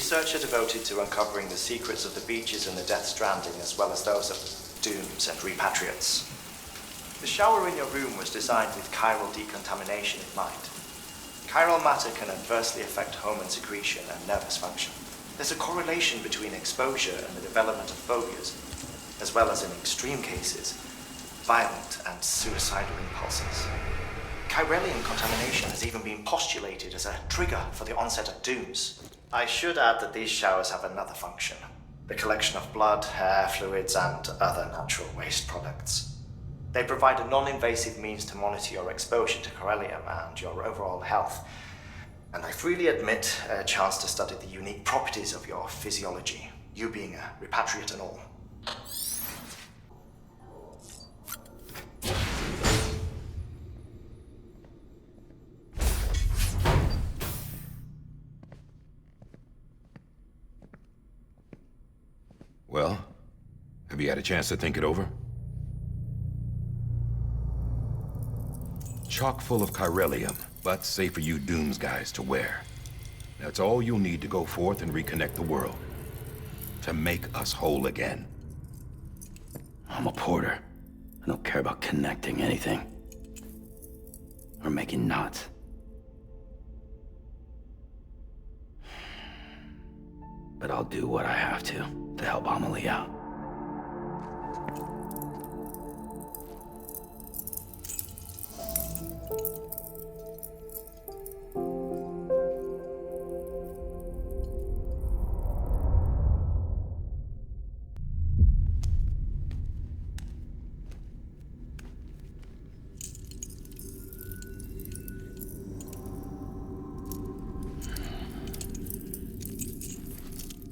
researcher devoted to uncovering the secrets of the beaches and the Death Stranding, as well as those of dooms and repatriates. The shower in your room was designed with chiral decontamination in mind. Chiral matter can adversely affect hormone secretion and nervous function. There's a correlation between exposure and the development of phobias, as well as in extreme cases, violent and suicidal impulses. Chiralium contamination has even been postulated as a trigger for the onset of dooms. I should add that these showers have another function: the collection of blood, hair, fluids, and other natural waste products. They provide a non-invasive means to monitor your exposure to chiralium and your overall health. And I freely admit a chance to study the unique properties of your physiology, you being a repatriate and all. Well, have you had a chance to think it over? Chock full of chiralium, but safe for you Dooms guys to wear. That's all you'll need to go forth and reconnect the world. To make us whole again. I'm a porter. I don't care about connecting anything. Or making knots. But I'll do what I have to help Amelie out.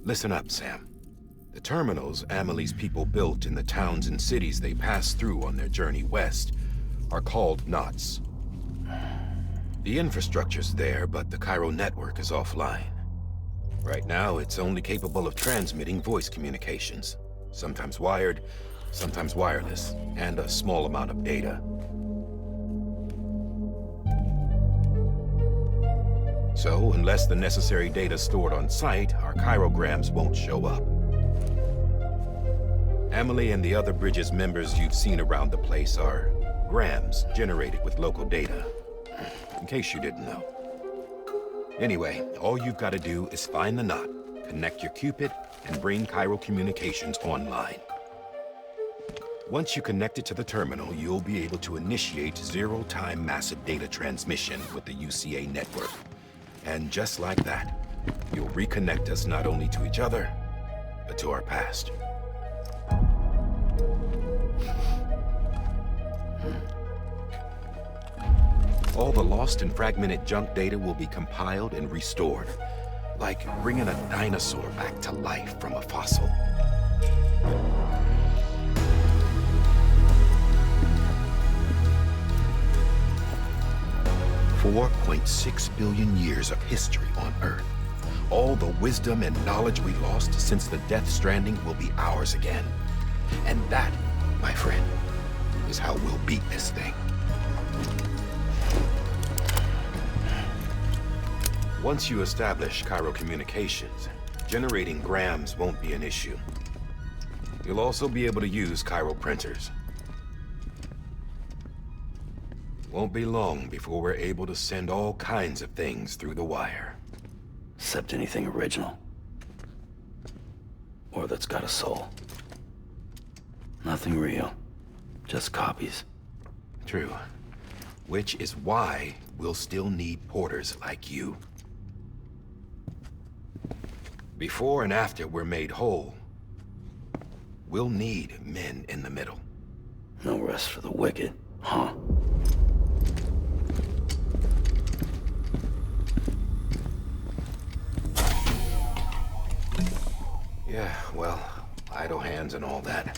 Listen up, Sam. The terminals Amelie's people built in the towns and cities they passed through on their journey west are called knots. The infrastructure's there, but the Cairo network is offline. Right now, it's only capable of transmitting voice communications, sometimes wired, sometimes wireless, and a small amount of data. So, unless the necessary data's stored on site, our chirograms won't show up. Amelie and the other Bridges members you've seen around the place are grams generated with local data, in case you didn't know. Anyway, all you've got to do is find the knot, connect your Cupid, and bring Cairo communications online. Once you connect it to the terminal, you'll be able to initiate zero-time massive data transmission with the UCA network. And just like that, you'll reconnect us not only to each other, but to our past. All the lost and fragmented junk data will be compiled and restored, like bringing a dinosaur back to life from a fossil. $4.6 billion years of history on Earth. All the wisdom and knowledge we lost since the Death Stranding will be ours again. And that, my friend, is how we'll beat this thing. Once you establish Cairo communications, generating grams won't be an issue. You'll also be able to use Cairo printers. Won't be long before we're able to send all kinds of things through the wire. Except anything original. Or that's got a soul. Nothing real. Just copies. True. Which is why we'll still need porters like you. Before and after we're made whole, we'll need men in the middle. No rest for the wicked, huh? Yeah, well, idle hands and all that.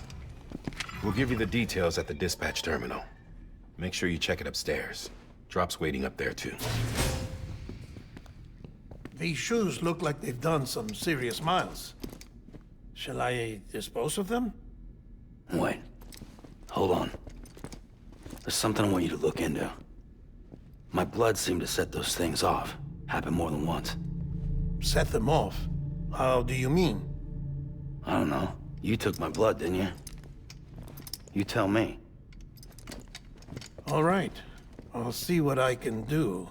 We'll give you the details at the dispatch terminal. Make sure you check it upstairs. Drop's waiting up there, too. These shoes look like they've done some serious miles. Shall I dispose of them? Wait. Hold on. There's something I want you to look into. My blood seemed to set those things off. Happened more than once. Set them off? How do you mean? I don't know. You took my blood, didn't you? You tell me. All right. I'll see what I can do.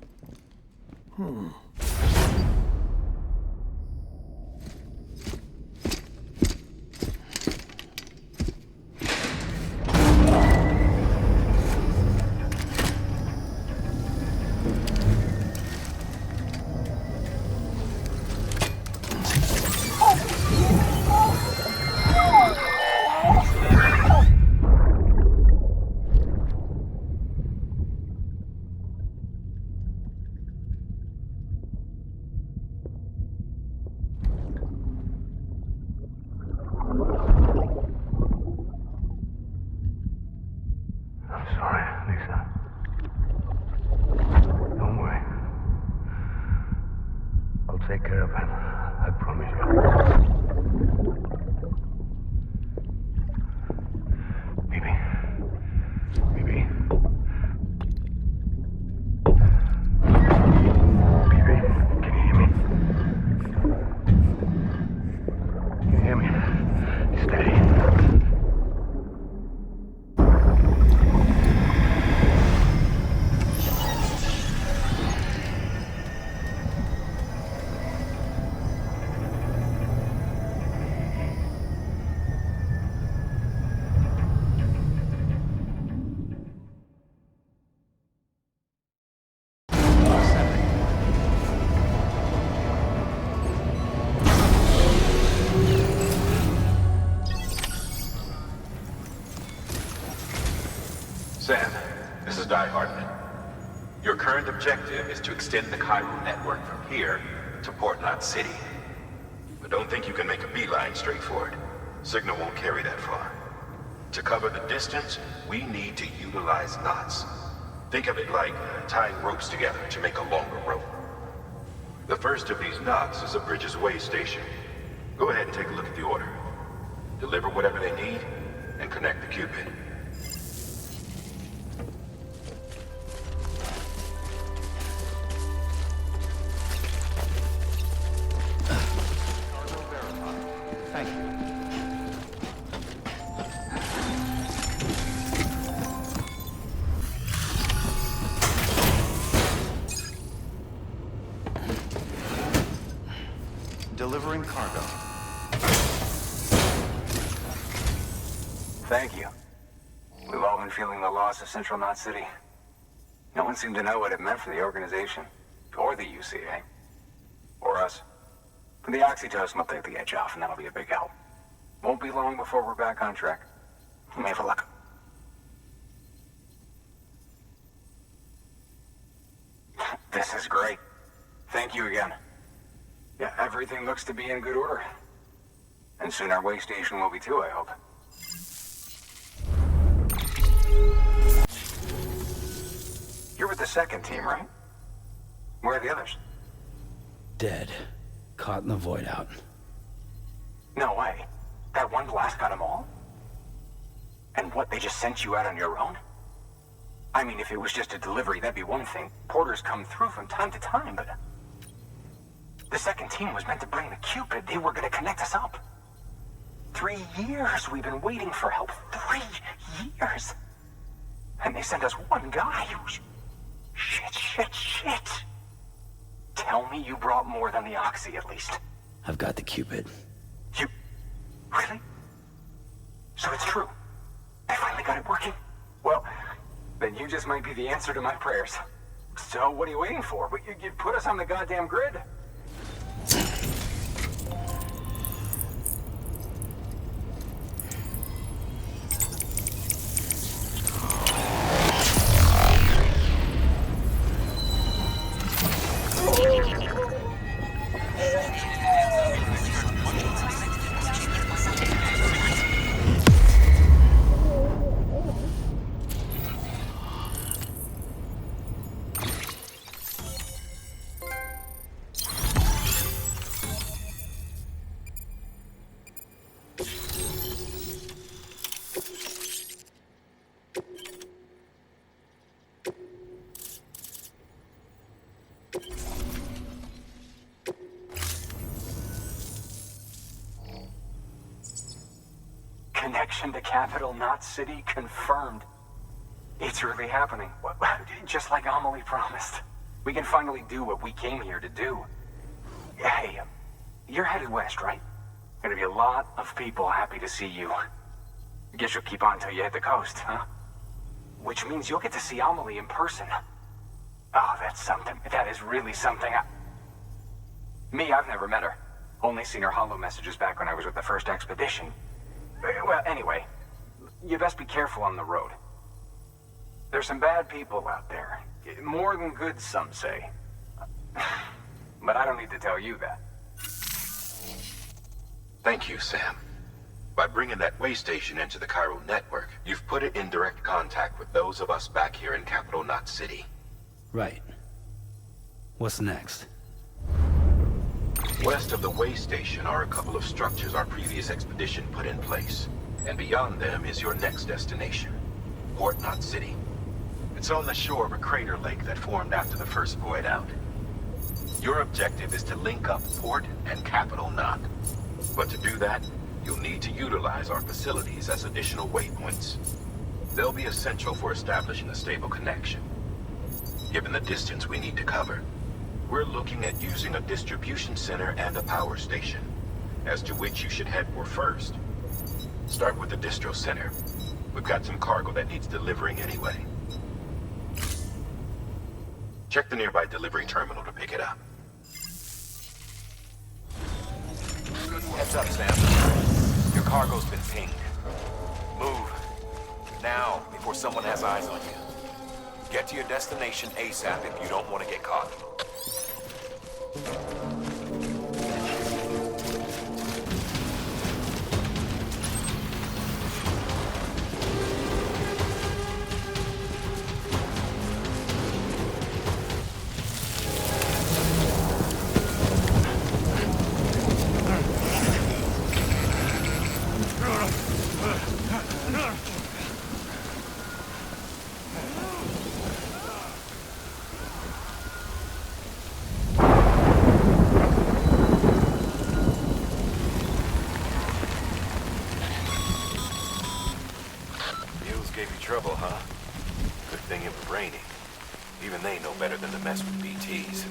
I'm sorry, Lisa. Don't worry. I'll take care of him. I promise you. Baby. Baby. Baby, can you hear me? Can you hear me? Steady. Sam, this is Die Hardman. Your current objective is to extend the chiral network from here to Port Knot City. But don't think you can make a beeline straight for it. Signal won't carry that far. To cover the distance, we need to utilize knots. Think of it like tying ropes together to make a longer rope. The first of these knots is a Bridges Way station. Go ahead and take a look at the order. Deliver whatever they need, and connect the Cupid. Thank you. Delivering cargo. Thank you. We've all been feeling the loss of Central Knot City. No one seemed to know what it meant for the organization, or the UCA, or us. But the oxytocin will take the edge off, and that'll be a big help. Won't be long before we're back on track. We may have a luck. This is great. Thank you again. Yeah, everything looks to be in good order. And soon our way station will be too, I hope. You're with the second team, right? Where are the others? Dead. Caught in the void out. No way. That one blast got them all? And what, they just sent you out on your own? I mean, if it was just a delivery, that'd be one thing. Porters come through from time to time, but... The second team was meant to bring the Cupid. They were gonna connect us up. 3 years we've been waiting for help. 3 years! And they sent us one guy who's... Shit. Tell me you brought more than the Oxy, at least. I've got the Cupid. You... Really? So it's true. I finally got it working. Well, then you just might be the answer to my prayers. So what are you waiting for? You put us on the goddamn grid. Connection to capital, not city, confirmed. It's really happening. Just like Amelie promised. We can finally do what we came here to do. Hey, you're headed west, right? Gonna be a lot of people happy to see you. Guess you'll keep on till you hit the coast, huh? Which means you'll get to see Amelie in person. Oh, that's something. That is really something. Me, I've never met her. Only seen her holo messages back when I was with the first expedition. Well, anyway, you best be careful on the road. There's some bad people out there. More than good, some say. But I don't need to tell you that. Thank you, Sam. By bringing that way station into the Chiral network, you've put it in direct contact with those of us back here in Capital Knot City. Right. What's next? West of the way station are a couple of structures our previous expedition put in place. And beyond them is your next destination, Port Knot City. It's on the shore of a crater lake that formed after the first void out. Your objective is to link up Port and Capital Knot. But to do that, you'll need to utilize our facilities as additional waypoints. They'll be essential for establishing a stable connection. Given the distance we need to cover, we're looking at using a distribution center and a power station, as to which you should head for first. Start with the distro center. We've got some cargo that needs delivering anyway. Check the nearby delivery terminal to pick it up. Heads up, Sam. Your cargo's been pinged. Move. Now, before someone has eyes on you. Get to your destination ASAP if you don't want to get caught. Trouble, huh? Good thing it was raining. Even they know better than to mess with BTs.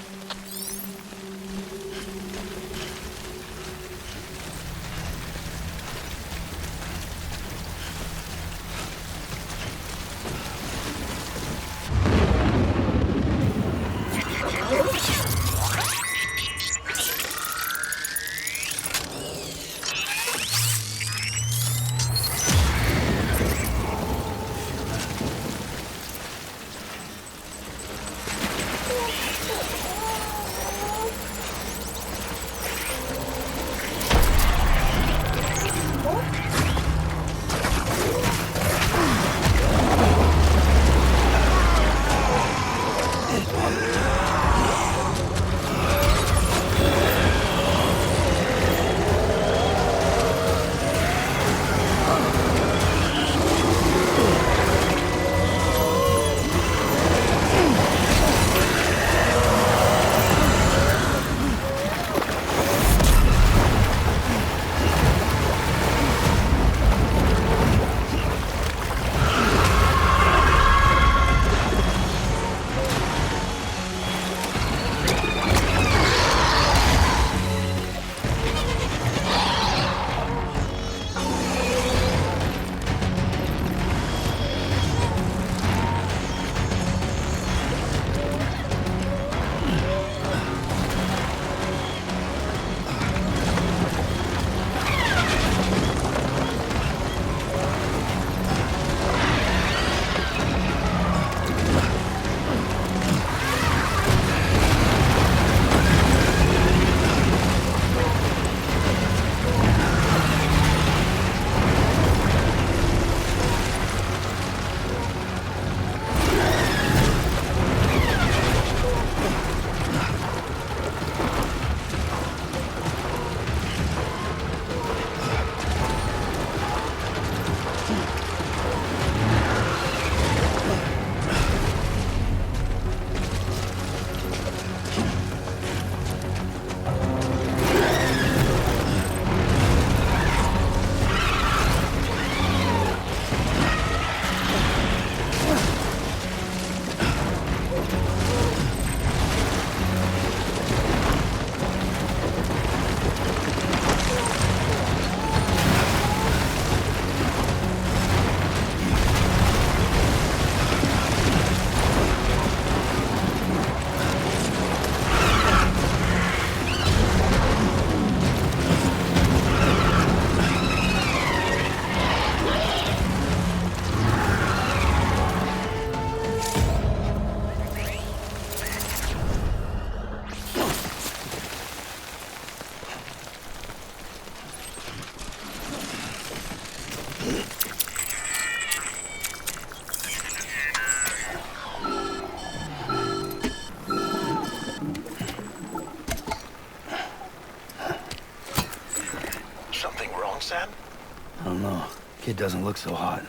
Kid doesn't look so hot.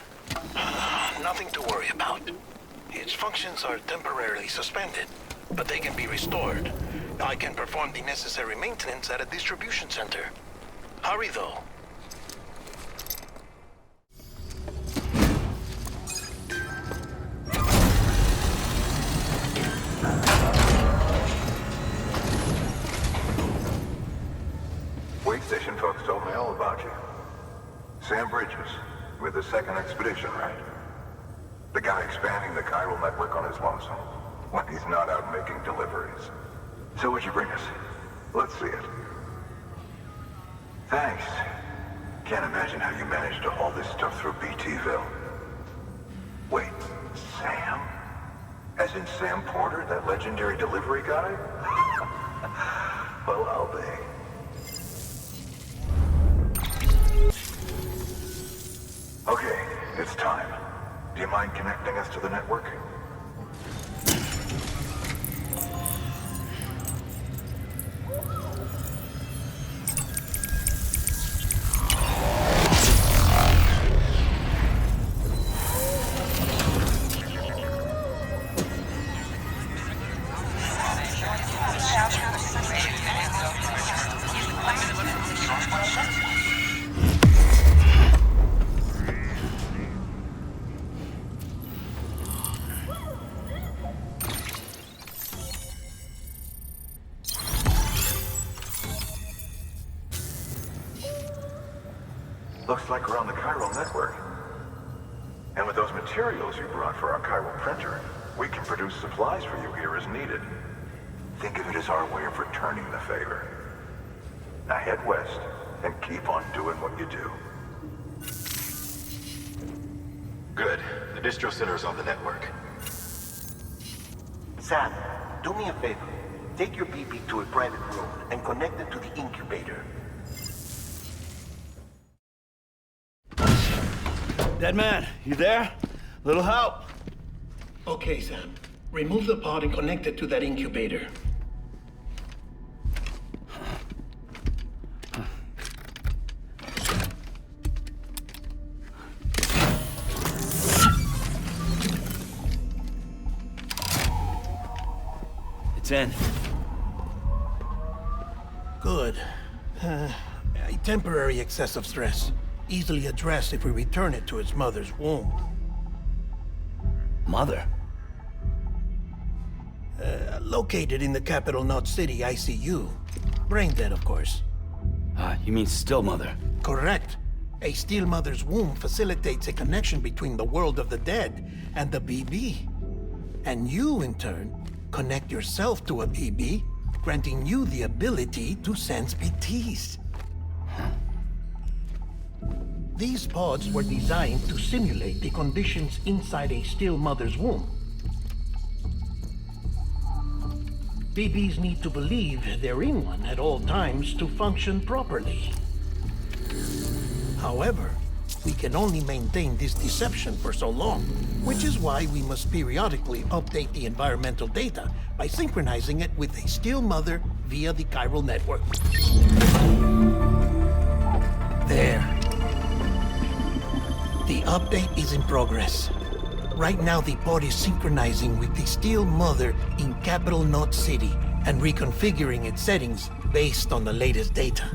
Nothing to worry about. Its functions are temporarily suspended, but they can be restored. I can perform the necessary maintenance at a distribution center. Hurry, though. Wait station folks told me all about you. Sam Bridges, with the second expedition, right? The guy expanding the chiral network on his lonesome when he's not out making deliveries. So what'd you bring us? Let's see it. Thanks. Can't imagine how you managed to haul this stuff through BTville. Wait, Sam? As in Sam Porter, that legendary delivery guy? Well, I'll be. Okay, it's time. Do you mind connecting us to the network? Looks like we're on the chiral network. And with those materials you brought for our chiral printer, we can produce supplies for you here as needed. Think of it as our way of returning the favor. Now head west and keep on doing what you do. Good. The distro center is on the network. Sam, do me a favor. Take your BB to a private room and connect it to the incubator. Dead man, you there? Little help? Okay, Sam. Remove the pod and connect it to that incubator. It's in. Good. A temporary excessive stress. Easily addressed if we return it to its mother's womb. Mother? Located in the capital Knot City ICU. Brain dead, of course. You mean still mother? Correct. A still mother's womb facilitates a connection between the world of the dead and the BB. And you, in turn, connect yourself to a BB, granting you the ability to sense BTs. These pods were designed to simulate the conditions inside a still mother's womb. BBs need to believe they're in one at all times to function properly. However, we can only maintain this deception for so long, which is why we must periodically update the environmental data by synchronizing it with a still mother via the chiral network. There. The update is in progress. Right now, the pod is synchronizing with the still mother in capital Knot City and reconfiguring its settings based on the latest data.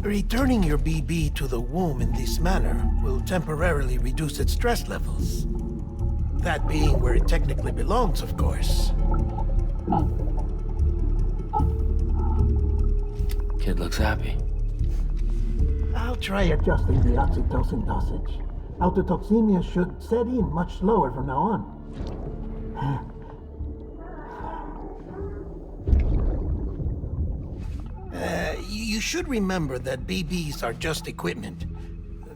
Returning your BB to the womb in this manner will temporarily reduce its stress levels. That being where it technically belongs, of course. Kid looks happy. I'll try adjusting the oxytocin dosage. Autotoxemia should set in much slower from now on. You should remember that BBs are just equipment.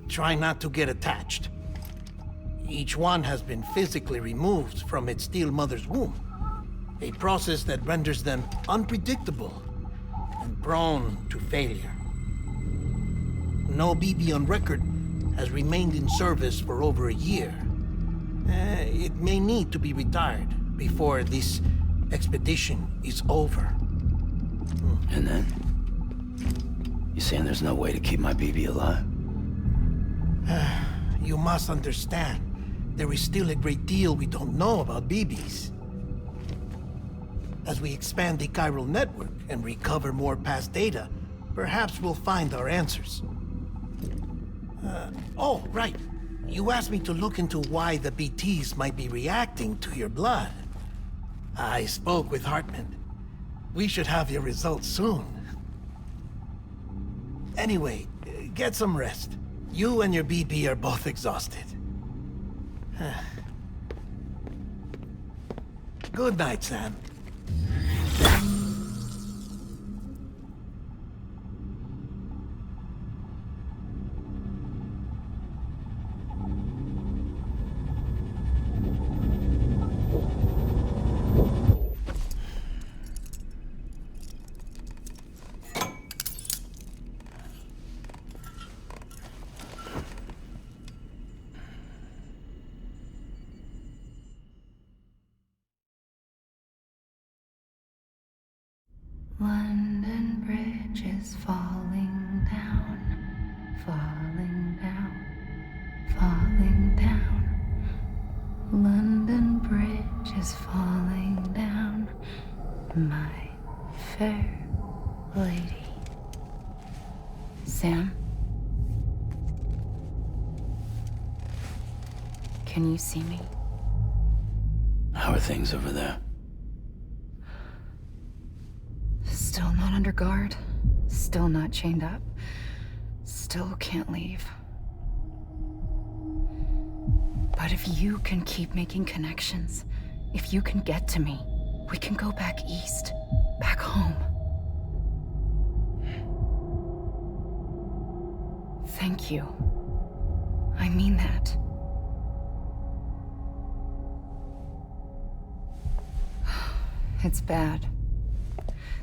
Try not to get attached. Each one has been physically removed from its still mother's womb. A process that renders them unpredictable and prone to failure. No BB on record has remained in service for over a year. It may need to be retired before this expedition is over. And then? You saying there's no way to keep my BB alive? You must understand, there is still a great deal we don't know about BBs. As we expand the chiral network and recover more past data, perhaps we'll find our answers. Oh, right. You asked me to look into why the BTs might be reacting to your blood. I spoke with Hartman. We should have your results soon. Anyway, get some rest. You and your BB are both exhausted. Good night, Sam. London Bridge is falling down, falling down, falling down. London Bridge is falling down, my fair lady. Sam? Can you see me? How are things over there? Still not under guard, still not chained up, still can't leave. But if you can keep making connections, if you can get to me, we can go back east, back home. Thank you. I mean that. It's bad.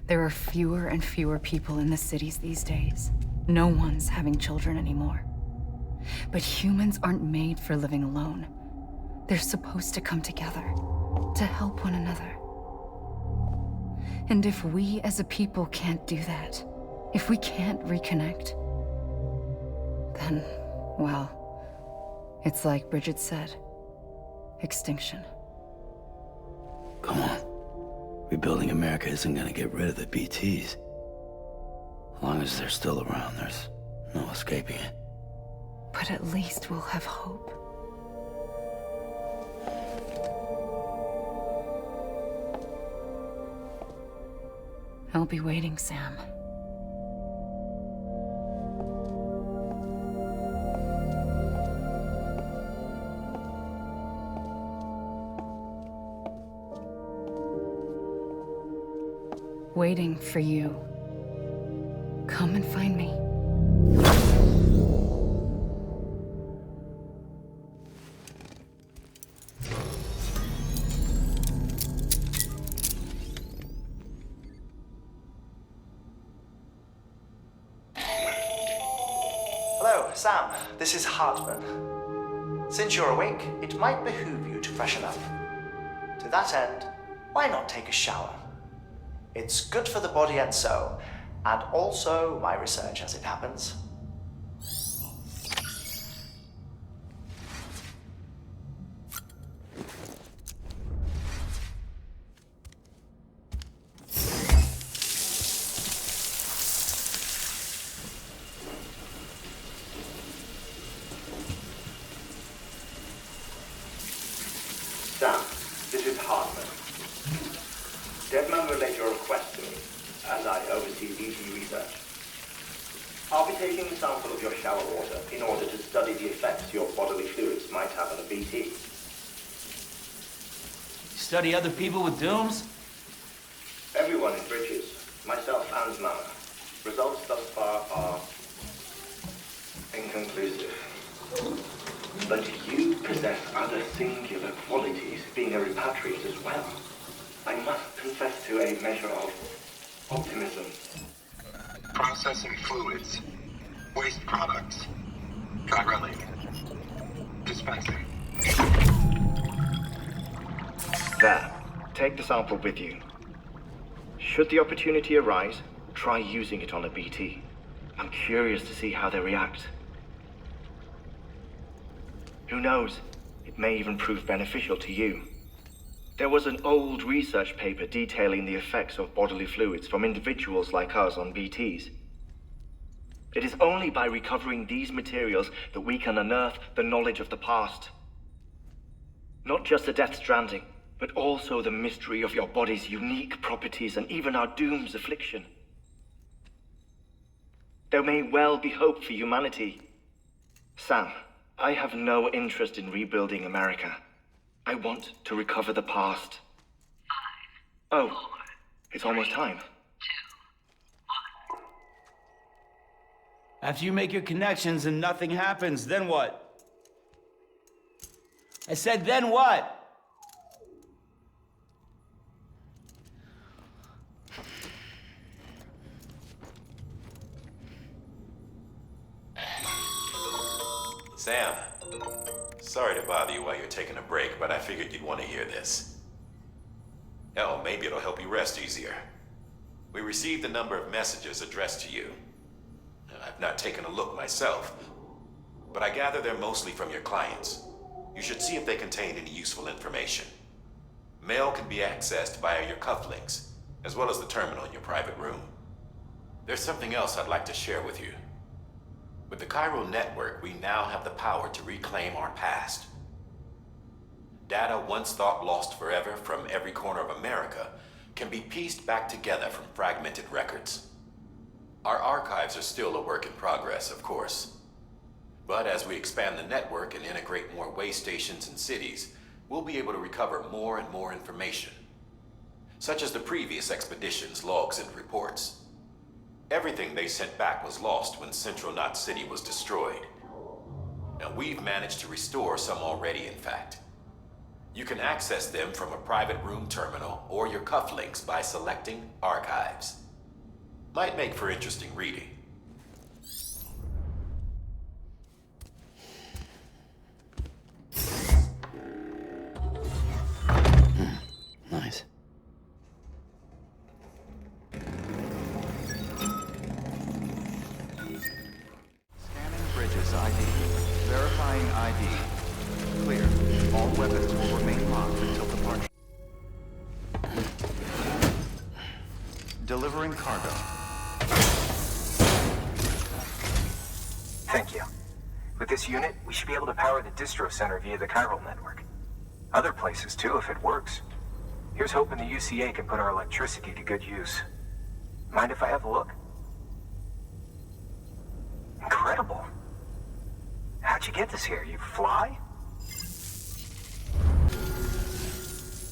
There are fewer and fewer people in the cities these days. No one's having children anymore. But humans aren't made for living alone. They're supposed to come together, to help one another. And if we as a people can't do that, if we can't reconnect, then, well, it's like Bridget said, extinction. Come on. Rebuilding America isn't gonna get rid of the BTs. As long as they're still around, there's no escaping it. But at least we'll have hope. I'll be waiting, Sam. Waiting for you. Come and find me. Hello, Sam. This is Hartman. Since you're awake, it might behoove you to freshen up. To that end, why not take a shower? It's good for the body and soul, and also my research as it happens. Sam, this is Hartman. Deadman relayed your request to me, as I oversee BT research. I'll be taking a sample of your shower water in order to study the effects your bodily fluids might have on a BT. Study other people with dooms? Everyone in Bridges, myself and Mama. Results thus far are inconclusive. But you possess other singular qualities, being a repatriate as well. I must confess to a measure of optimism. Processing fluids. Waste products. Chiroling. Dispensing. There. Take the sample with you. Should the opportunity arise, try using it on a BT. I'm curious to see how they react. Who knows? It may even prove beneficial to you. There was an old research paper detailing the effects of bodily fluids from individuals like us on BTs. It is only by recovering these materials that we can unearth the knowledge of the past. Not just the Death Stranding, but also the mystery of your body's unique properties and even our doom's affliction. There may well be hope for humanity. Sam, I have no interest in rebuilding America. I want to recover the past. 5, oh, 4, it's almost time. 2, 1. After you make your connections and nothing happens, then what? I said, then what? Sam, sorry to bother you while you're taking a break, but I figured you'd want to hear this. Oh, maybe it'll help you rest easier. We received a number of messages addressed to you. I've not taken a look myself, but I gather they're mostly from your clients. You should see if they contain any useful information. Mail can be accessed via your cufflinks, as well as the terminal in your private room. There's something else I'd like to share with you. With the chiral network, we now have the power to reclaim our past. Data once thought lost forever from every corner of America can be pieced back together from fragmented records. Our archives are still a work in progress, of course. But as we expand the network and integrate more way stations and cities, we'll be able to recover more and more information, such as the previous expedition's logs and reports. Everything they sent back was lost when Central Knot City was destroyed. Now we've managed to restore some already, in fact. You can access them from a private room terminal or your cufflinks by selecting Archives. Might make for interesting reading. Nice. Bridges ID. Verifying ID. Clear. All weapons will remain locked until departure. Delivering cargo. Thank you. With this unit, we should be able to power the distro center via the chiral network. Other places too, if it works. Here's hoping the UCA can put our electricity to good use. Mind if I have a look? Incredible. How'd you get this here? You fly?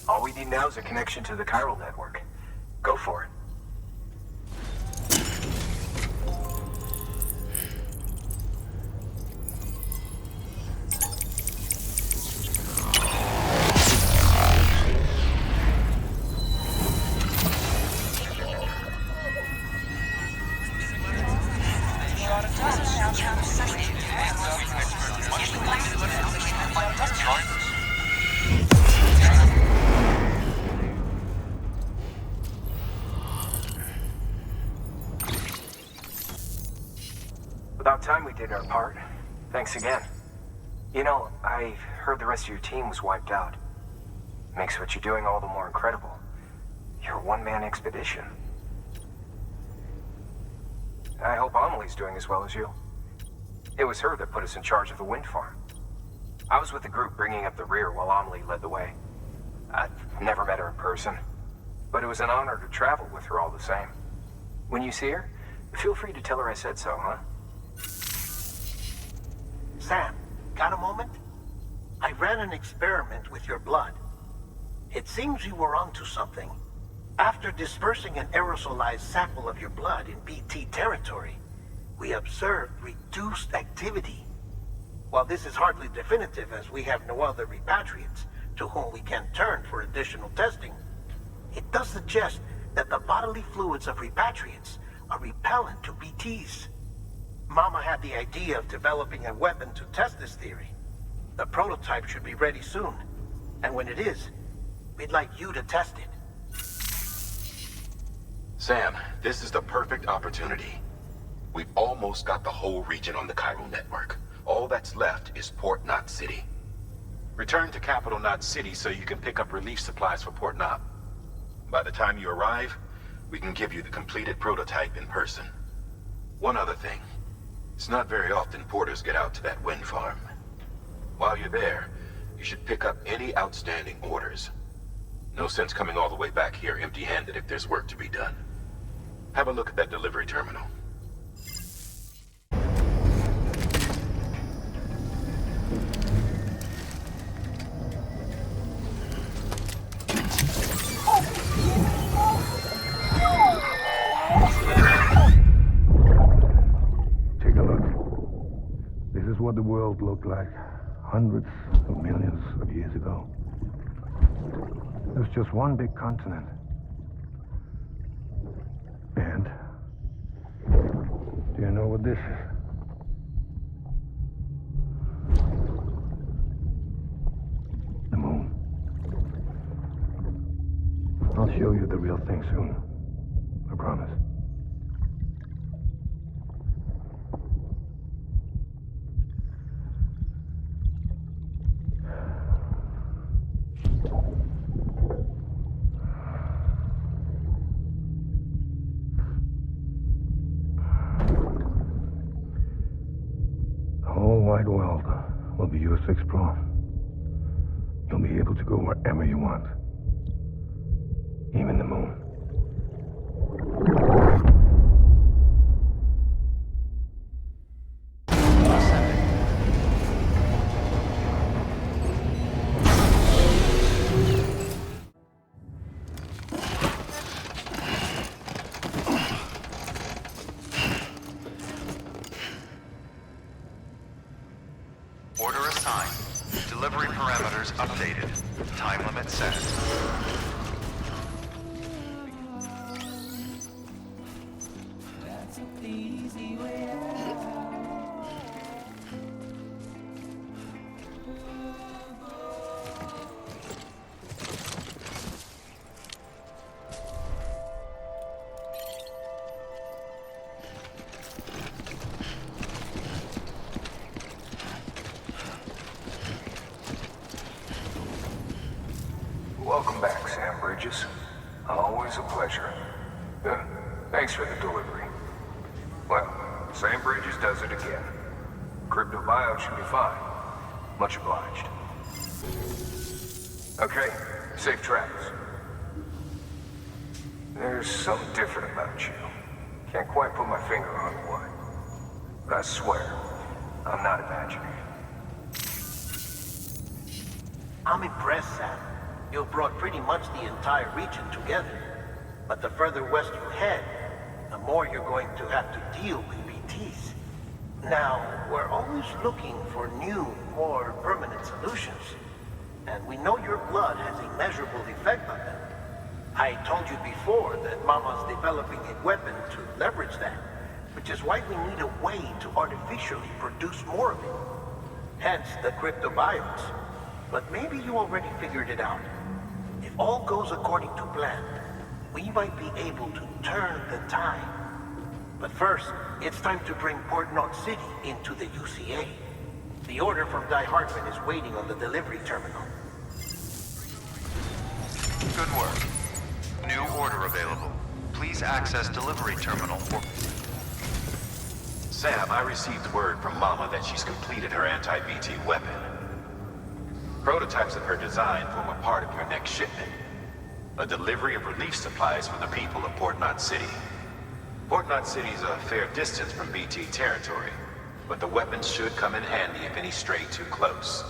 All we need now is a connection to the chiral network. Go for it. About time we did our part. Thanks again. You know, I heard the rest of your team was wiped out. Makes what you're doing all the more incredible. You're a one-man expedition. I hope Amelie's doing as well as you. It was her that put us in charge of the wind farm. I was with the group bringing up the rear while Amelie led the way. I've never met her in person, but it was an honor to travel with her all the same. When you see her, feel free to tell her I said so, huh? Sam, got a moment? I ran an experiment with your blood. It seems you were onto something. After dispersing an aerosolized sample of your blood in BT territory, we observed reduced activity. While this is hardly definitive, as we have no other repatriates to whom we can turn for additional testing, it does suggest that the bodily fluids of repatriates are repellent to BTs. Mama had the idea of developing a weapon to test this theory. The prototype should be ready soon, and when it is, we'd like you to test it. Sam, this is the perfect opportunity. We've almost got the whole region on the Cairo network. All that's left is Port Knot City. Return to Capital Knot City so you can pick up relief supplies for Port Knot. By the time you arrive, we can give you the completed prototype in person. One other thing. It's not very often porters get out to that wind farm. While you're there, you should pick up any outstanding orders. No sense coming all the way back here empty-handed if there's work to be done. Have a look at that delivery terminal. Take a look. This is what the world looked like hundreds of millions of years ago. It was just one big continent. And do you know what this is? The moon. I'll show you the real thing soon. I promise. The whole wide world will be yours to explore. You'll be able to go wherever you want. Even the moon. Order assigned. Delivery parameters updated. Time limit set. Welcome back, Sam Bridges. Always a pleasure. Thanks for the delivery. Well, Sam Bridges does it again. Cryptobio should be fine. Much obliged. Okay, safe travels. There's something different about you. Can't quite put my finger on what. But I swear, I'm not imagining it. I'm impressed, Sam. You've brought pretty much the entire region together. But the further west you head, the more you're going to have to deal with BTs. Now, we're always looking for new, more permanent solutions. And we know your blood has a measurable effect on them. I told you before that Mama's developing a weapon to leverage that, which is why we need a way to artificially produce more of it. Hence the cryptobiotes. But maybe you already figured it out. If all goes according to plan, we might be able to turn the tide. But first, it's time to bring Port Knot City into the UCA. The order from Die Hartman is waiting on the delivery terminal. Good work. New order available. Please access delivery terminal for... Sam, I received word from Mama that she's completed her anti-BT weapon. Prototypes of her design form a part of your next shipment. A delivery of relief supplies for the people of Port Knot City. Port Knot City is a fair distance from BT territory, but the weapons should come in handy if any stray too close.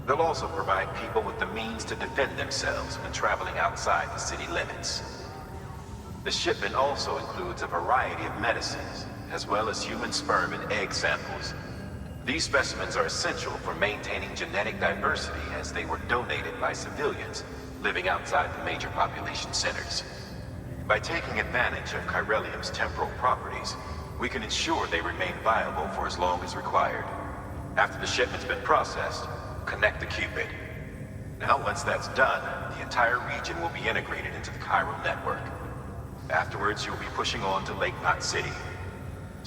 They'll also provide people with the means to defend themselves when traveling outside the city limits. The shipment also includes a variety of medicines, as well as human sperm and egg samples. These specimens are essential for maintaining genetic diversity as they were donated by civilians living outside the major population centers. By taking advantage of chiralium's temporal properties, we can ensure they remain viable for as long as required. After the shipment's been processed, connect the Cupid. Now, once that's done, the entire region will be integrated into the Cairo network. Afterwards, you'll be pushing on to Lake Knot City.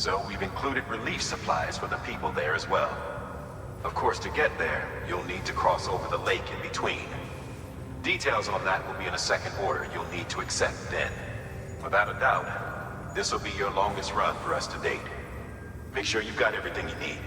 So we've included relief supplies for the people there as well. Of course, to get there, you'll need to cross over the lake in between. Details on that will be in a second order you'll need to accept then. Without a doubt, this will be your longest run for us to date. Make sure you've got everything you need.